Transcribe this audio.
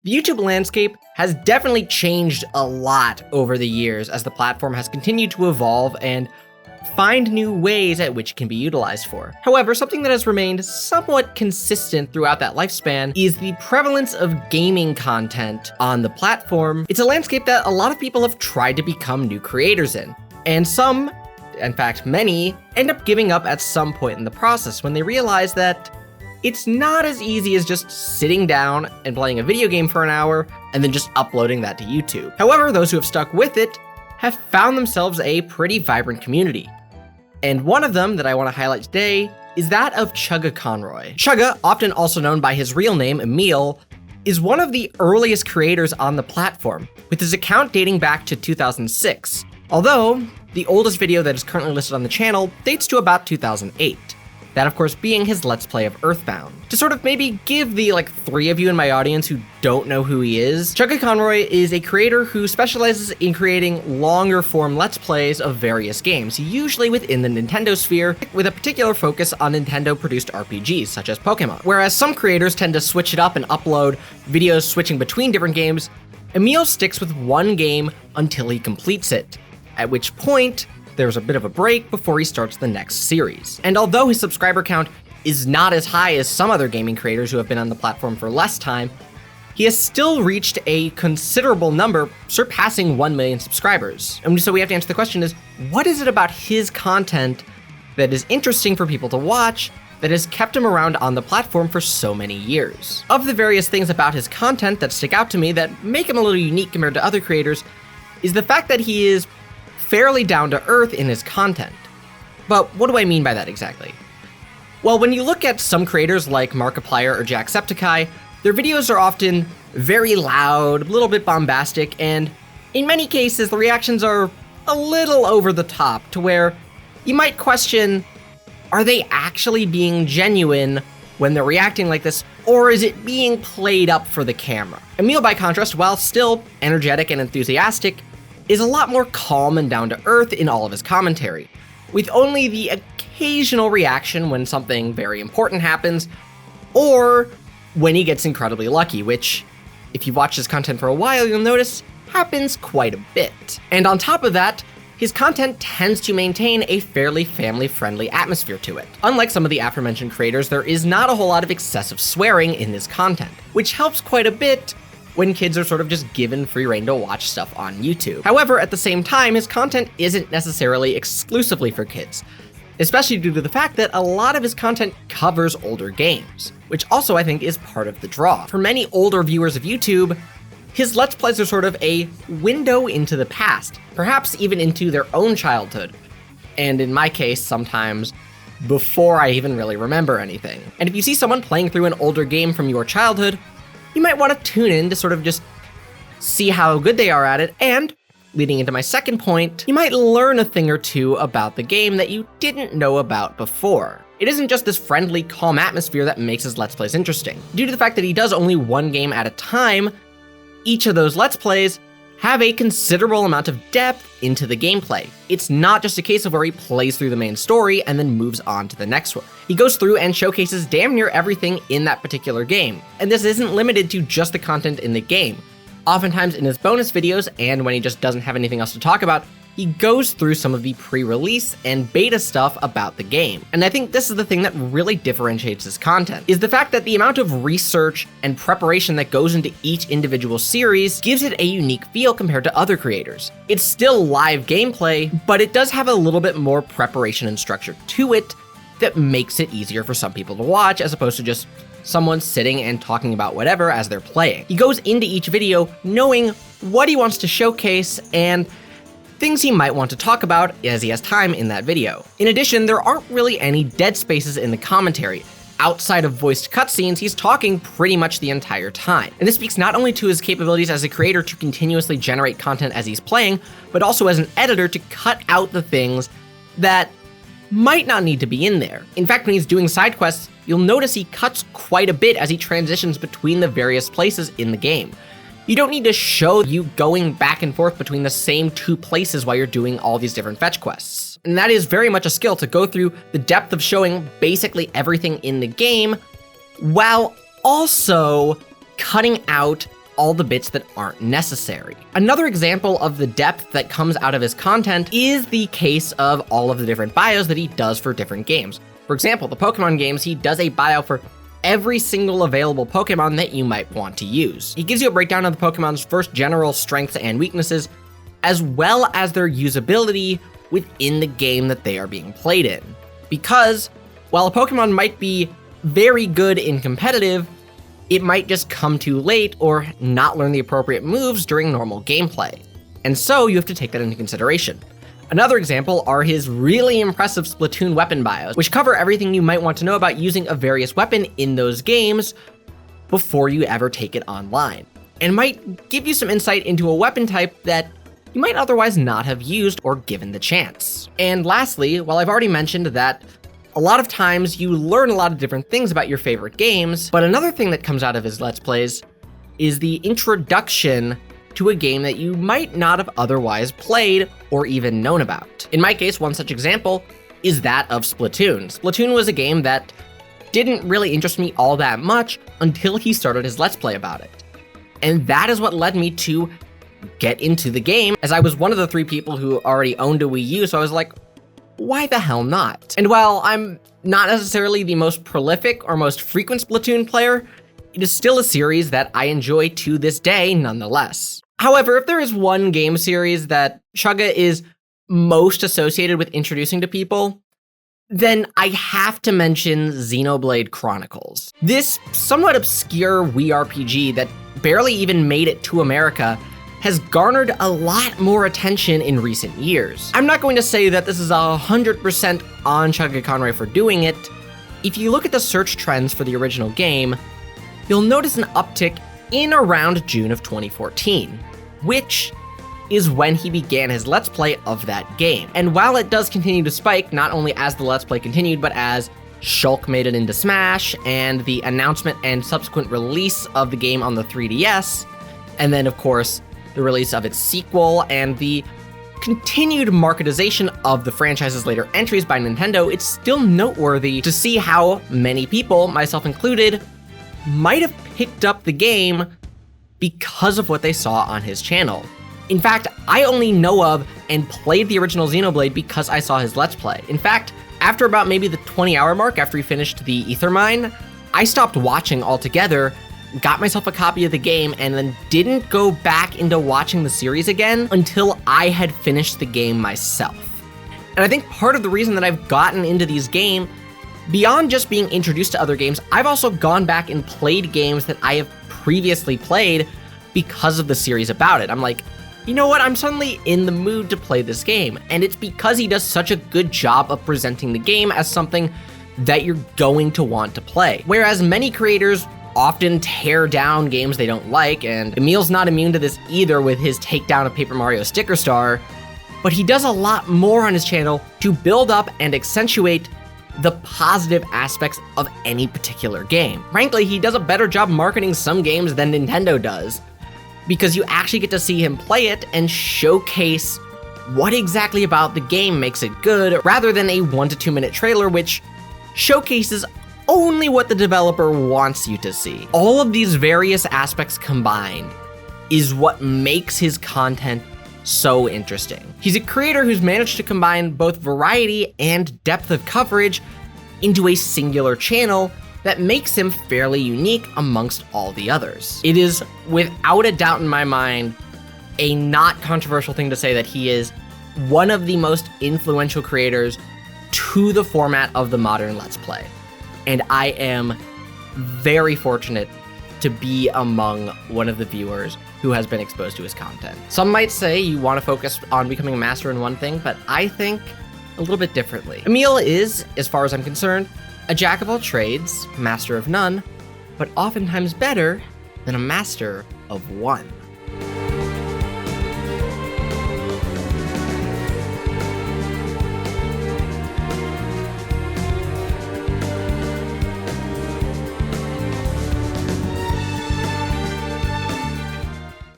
The YouTube landscape has definitely changed a lot over the years as the platform has continued to evolve and find new ways at which it can be utilized for. However, something that has remained somewhat consistent throughout that lifespan is the prevalence of gaming content on the platform. It's a landscape that a lot of people have tried to become new creators in, and some, in fact many, end up giving up at some point in the process when they realize that it's not as easy as just sitting down and playing a video game for an hour and then just uploading that to YouTube. However, those who have stuck with it have found themselves a pretty vibrant community. And one of them that I want to highlight today is that of Chuggaaconroy. Chugga, often also known by his real name, Emil, is one of the earliest creators on the platform, with his account dating back to 2006. Although, the oldest video that is currently listed on the channel dates to about 2008. That, of course, being his Let's Play of Earthbound. To sort of maybe give the, three of you in my audience who don't know who he is, Chuggaaconroy is a creator who specializes in creating longer form Let's Plays of various games, usually within the Nintendo sphere, with a particular focus on Nintendo-produced RPGs, such as Pokemon. Whereas some creators tend to switch it up and upload videos switching between different games, Emil sticks with one game until he completes it, at which point, there's a bit of a break before he starts the next series. And although his subscriber count is not as high as some other gaming creators who have been on the platform for less time, he has still reached a considerable number, surpassing 1 million subscribers. And so we have to answer the question is, what is it about his content that is interesting for people to watch that has kept him around on the platform for so many years? Of the various things about his content that stick out to me that make him a little unique compared to other creators is the fact that he is fairly down to earth in his content. But what do I mean by that exactly? Well, when you look at some creators like Markiplier or Jacksepticeye, their videos are often very loud, a little bit bombastic, and in many cases the reactions are a little over the top to where you might question, are they actually being genuine when they're reacting like this, or is it being played up for the camera? Emil, by contrast, while still energetic and enthusiastic, is a lot more calm and down to earth in all of his commentary, with only the occasional reaction when something very important happens, or when he gets incredibly lucky, which, if you've watched his content for a while, you'll notice happens quite a bit. And on top of that, his content tends to maintain a fairly family-friendly atmosphere to it. Unlike some of the aforementioned creators, there is not a whole lot of excessive swearing in his content, which helps quite a bit when kids are sort of just given free rein to watch stuff on YouTube. However, at the same time, his content isn't necessarily exclusively for kids, especially due to the fact that a lot of his content covers older games, which also I think is part of the draw. For many older viewers of YouTube, his Let's Plays are sort of a window into the past, perhaps even into their own childhood, and in my case, sometimes before I even really remember anything. And if you see someone playing through an older game from your childhood, you might want to tune in to sort of just see how good they are at it, and, leading into my second point, you might learn a thing or two about the game that you didn't know about before. It isn't just this friendly, calm atmosphere that makes his Let's Plays interesting. Due to the fact that he does only one game at a time, each of those Let's Plays have a considerable amount of depth into the gameplay. It's not just a case of where he plays through the main story and then moves on to the next one. He goes through and showcases damn near everything in that particular game. And this isn't limited to just the content in the game. Oftentimes in his bonus videos, and when he just doesn't have anything else to talk about, he goes through some of the pre-release and beta stuff about the game. And I think this is the thing that really differentiates his content, is the fact that the amount of research and preparation that goes into each individual series gives it a unique feel compared to other creators. It's still live gameplay, but it does have a little bit more preparation and structure to it that makes it easier for some people to watch, as opposed to just someone sitting and talking about whatever as they're playing. He goes into each video knowing what he wants to showcase and things he might want to talk about as he has time in that video. In addition, there aren't really any dead spaces in the commentary. Outside of voiced cutscenes, he's talking pretty much the entire time. And this speaks not only to his capabilities as a creator to continuously generate content as he's playing, but also as an editor to cut out the things that might not need to be in there. In fact, when he's doing side quests, you'll notice he cuts quite a bit as he transitions between the various places in the game. You don't need to show you going back and forth between the same two places while you're doing all these different fetch quests. And that is very much a skill, to go through the depth of showing basically everything in the game, while also cutting out all the bits that aren't necessary. Another example of the depth that comes out of his content is the case of all of the different bios that he does for different games. For example, the Pokemon games, he does a bio for every single available Pokemon that you might want to use. He gives you a breakdown of the Pokemon's first general strengths and weaknesses, as well as their usability within the game that they are being played in. Because while a Pokemon might be very good in competitive, it might just come too late or not learn the appropriate moves during normal gameplay. And so you have to take that into consideration. Another example are his really impressive Splatoon weapon bios, which cover everything you might want to know about using a various weapon in those games before you ever take it online, and might give you some insight into a weapon type that you might otherwise not have used or given the chance. And lastly, while I've already mentioned that a lot of times you learn a lot of different things about your favorite games, but another thing that comes out of his Let's Plays is the introduction to a game that you might not have otherwise played or even known about. In my case, one such example is that of Splatoon. Splatoon was a game that didn't really interest me all that much until he started his Let's Play about it. And that is what led me to get into the game, as I was one of the 3 people who already owned a Wii U, so I was like, why the hell not? And while I'm not necessarily the most prolific or most frequent Splatoon player, it is still a series that I enjoy to this day nonetheless. However, if there is one game series that Chugga is most associated with introducing to people, then I have to mention Xenoblade Chronicles. This somewhat obscure Wii RPG that barely even made it to America has garnered a lot more attention in recent years. I'm not going to say that this is 100% on Chuggaaconroy for doing it. If you look at the search trends for the original game, you'll notice an uptick in around June of 2014, which is when he began his Let's Play of that game. And while it does continue to spike, not only as the Let's Play continued, but as Shulk made it into Smash, and the announcement and subsequent release of the game on the 3DS, and then of course, the release of its sequel, and the continued marketization of the franchise's later entries by Nintendo, it's still noteworthy to see how many people, myself included, might have picked up the game because of what they saw on his channel. In fact, I only know of and played the original Xenoblade because I saw his Let's Play. In fact, after about maybe the 20-hour mark after he finished the Ether Mine, I stopped watching altogether, got myself a copy of the game, and then didn't go back into watching the series again until I had finished the game myself. And I think part of the reason that I've gotten into these games, beyond just being introduced to other games, I've also gone back and played games that I have previously played because of the series about it. I'm like, you know what, I'm suddenly in the mood to play this game. And it's because he does such a good job of presenting the game as something that you're going to want to play. Whereas many creators often tear down games they don't like, and Emil's not immune to this either with his takedown of Paper Mario Sticker Star, but he does a lot more on his channel to build up and accentuate the positive aspects of any particular game. Frankly, he does a better job marketing some games than Nintendo does, because you actually get to see him play it and showcase what exactly about the game makes it good, rather than a 1 to 2 minute trailer which showcases only what the developer wants you to see. All of these various aspects combined is what makes his content so interesting. He's a creator who's managed to combine both variety and depth of coverage into a singular channel that makes him fairly unique amongst all the others. It is, without a doubt in my mind, a not controversial thing to say that he is one of the most influential creators to the format of the modern Let's Play. And I am very fortunate to be among one of the viewers who has been exposed to his content. Some might say you want to focus on becoming a master in one thing, but I think a little bit differently. Emil is, as far as I'm concerned, a jack of all trades, master of none, but oftentimes better than a master of one.